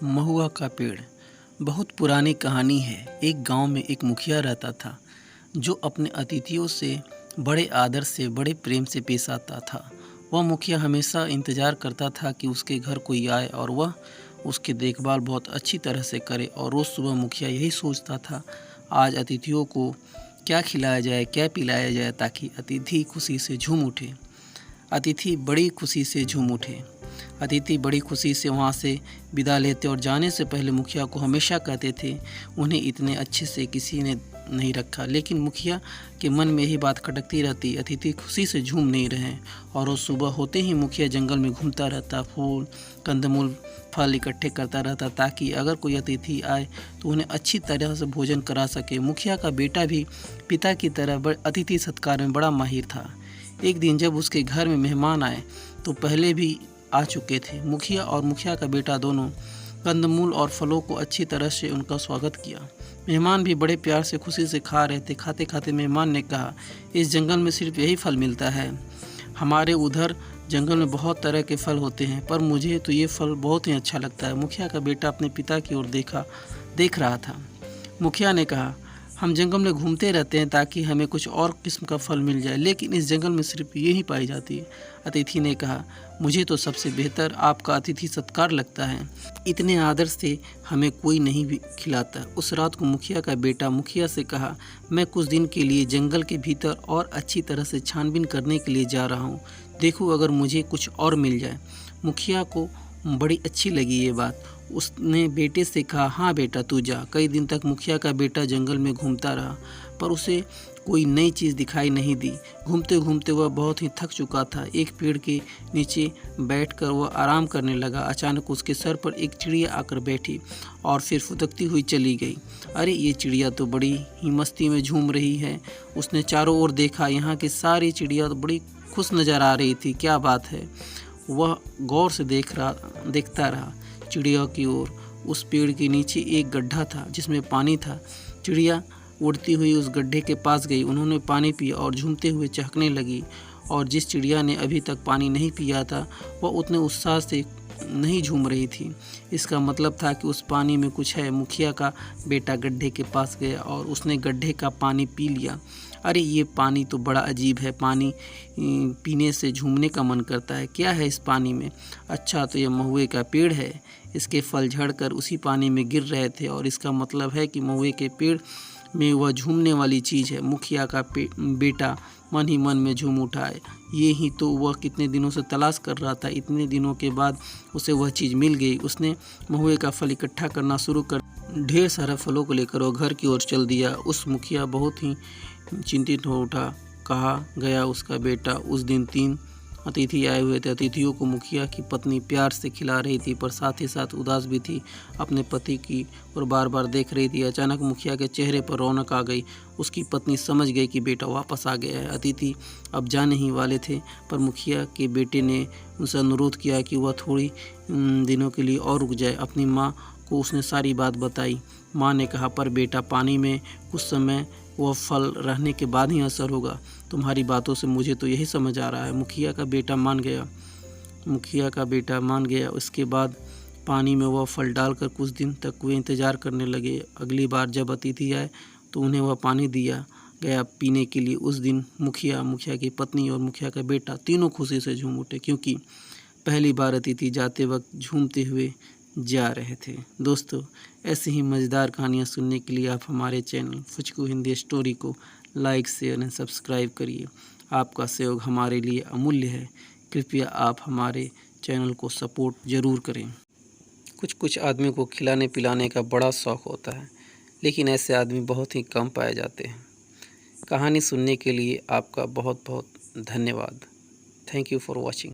महुआ का पेड़। बहुत पुरानी कहानी है। एक गांव में एक मुखिया रहता था जो अपने अतिथियों से बड़े आदर से बड़े प्रेम से पेश आता था। वह मुखिया हमेशा इंतज़ार करता था कि उसके घर कोई आए और वह उसकी देखभाल बहुत अच्छी तरह से करे। और रोज़ सुबह मुखिया यही सोचता था, आज अतिथियों को क्या खिलाया जाए, क्या पिलाया जाए ताकि अतिथि खुशी से झूम उठे। अतिथि बड़ी खुशी से झूम उठे। अतिथि बड़ी खुशी से वहाँ से विदा लेते और जाने से पहले मुखिया को हमेशा कहते थे, उन्हें इतने अच्छे से किसी ने नहीं रखा। लेकिन मुखिया के मन में यही बात खटकती रहती, अतिथि खुशी से झूम नहीं रहे। और रोज़ सुबह होते ही मुखिया जंगल में घूमता रहता, फूल कंदमूल फल इकट्ठे करता रहता ताकि अगर कोई अतिथि आए तो उन्हें अच्छी तरह से भोजन करा सके। मुखिया का बेटा भी पिता की तरह अतिथि सत्कार में बड़ा माहिर था। एक दिन जब उसके घर में मेहमान आए तो पहले भी आ चुके थे। मुखिया और मुखिया का बेटा दोनों कंदमूल और फलों को अच्छी तरह से उनका स्वागत किया। मेहमान भी बड़े प्यार से खुशी से खा रहे थे। खाते खाते मेहमान ने कहा, इस जंगल में सिर्फ यही फल मिलता है। हमारे उधर जंगल में बहुत तरह के फल होते हैं, पर मुझे तो ये फल बहुत ही अच्छा लगता है। मुखिया का बेटा अपने पिता की ओर देख रहा था। मुखिया ने कहा, हम जंगल में घूमते रहते हैं ताकि हमें कुछ और किस्म का फल मिल जाए, लेकिन इस जंगल में सिर्फ ये ही पाई जाती है। अतिथि ने कहा, मुझे तो सबसे बेहतर आपका अतिथि सत्कार लगता है। इतने आदर से हमें कोई नहीं भी खिलाता। उस रात को मुखिया का बेटा मुखिया से कहा, मैं कुछ दिन के लिए जंगल के भीतर और अच्छी तरह से छानबीन करने के लिए जा रहा हूँ। देखो अगर मुझे कुछ और मिल जाए। मुखिया को बड़ी अच्छी लगी ये बात। उसने बेटे से कहा, हाँ बेटा तू जा। कई दिन तक मुखिया का बेटा जंगल में घूमता रहा, पर उसे कोई नई चीज़ दिखाई नहीं दी। घूमते घूमते वह बहुत ही थक चुका था। एक पेड़ के नीचे बैठकर वह आराम करने लगा। अचानक उसके सर पर एक चिड़िया आकर बैठी और फिर फुदकती हुई चली गई। अरे ये चिड़िया तो बड़ी ही मस्ती में झूम रही है। उसने चारों ओर देखा, यहाँ की सारी चिड़िया तो बड़ी खुश नज़र आ रही थी। क्या बात है। वह गौर से देखता रहा चिड़िया की ओर। उस पेड़ के नीचे एक गड्ढा था जिसमें पानी था। चिड़िया उड़ती हुई उस गड्ढे के पास गई। उन्होंने पानी पिया और झूमते हुए चहकने लगी। और जिस चिड़िया ने अभी तक पानी नहीं पिया था वह उतने उत्साह से नहीं झूम रही थी। इसका मतलब था कि उस पानी में कुछ है। मुखिया का बेटा गड्ढे के पास गया और उसने गड्ढे का पानी पी लिया। अरे ये पानी तो बड़ा अजीब है। पानी पीने से झूमने का मन करता है। क्या है इस पानी में? अच्छा तो यह महुए का पेड़ है। इसके फल झड़कर उसी पानी में गिर रहे थे और इसका मतलब है कि महुए के पेड़ में वह झूमने वाली चीज़ है। मुखिया का बेटा मन ही मन में झूम उठा है। ये ही तो वह कितने दिनों से तलाश कर रहा था। इतने दिनों के बाद उसे वह चीज़ मिल गई। उसने महुए का फल इकट्ठा करना शुरू कर ढेर सारा फलों को लेकर वह घर की ओर चल दिया। उस मुखिया बहुत ही चिंतित हो उठा। कहा गया उसका बेटा। उस दिन 3 अतिथि आए हुए थे। अतिथियों को मुखिया की पत्नी प्यार से खिला रही थी, पर साथ ही साथ उदास भी थी। अपने पति की और बार बार देख रही थी। अचानक मुखिया के चेहरे पर रौनक आ गई। उसकी पत्नी समझ गई कि बेटा वापस आ गया है। अतिथि अब जाने ही वाले थे, पर मुखिया के बेटे ने उनसे अनुरोध किया कि वह थोड़ी दिनों के लिए और रुक जाए। अपनी माँ को उसने सारी बात बताई। माँ ने कहा, पर बेटा पानी में कुछ समय वह फल रहने के बाद ही असर होगा। तुम्हारी बातों से मुझे तो यही समझ आ रहा है। मुखिया का बेटा मान गया। उसके बाद पानी में वह फल डालकर कुछ दिन तक वे इंतज़ार करने लगे। अगली बार जब अतिथि आए तो उन्हें वह पानी दिया गया पीने के लिए। उस दिन मुखिया की पत्नी और मुखिया का बेटा तीनों खुशी से झूम उठे, क्योंकि पहली बार अतिथि जाते वक्त झूमते हुए जा रहे थे। दोस्तों, ऐसी ही मज़ेदार कहानियाँ सुनने के लिए आप हमारे चैनल फुचकू हिंदी स्टोरी को लाइक शेयर एंड सब्सक्राइब करिए। आपका सहयोग हमारे लिए अमूल्य है। कृपया आप हमारे चैनल को सपोर्ट ज़रूर करें। कुछ आदमी को खिलाने पिलाने का बड़ा शौक़ होता है, लेकिन ऐसे आदमी बहुत ही कम पाए जाते हैं। कहानी सुनने के लिए आपका बहुत बहुत धन्यवाद। Thank you for watching.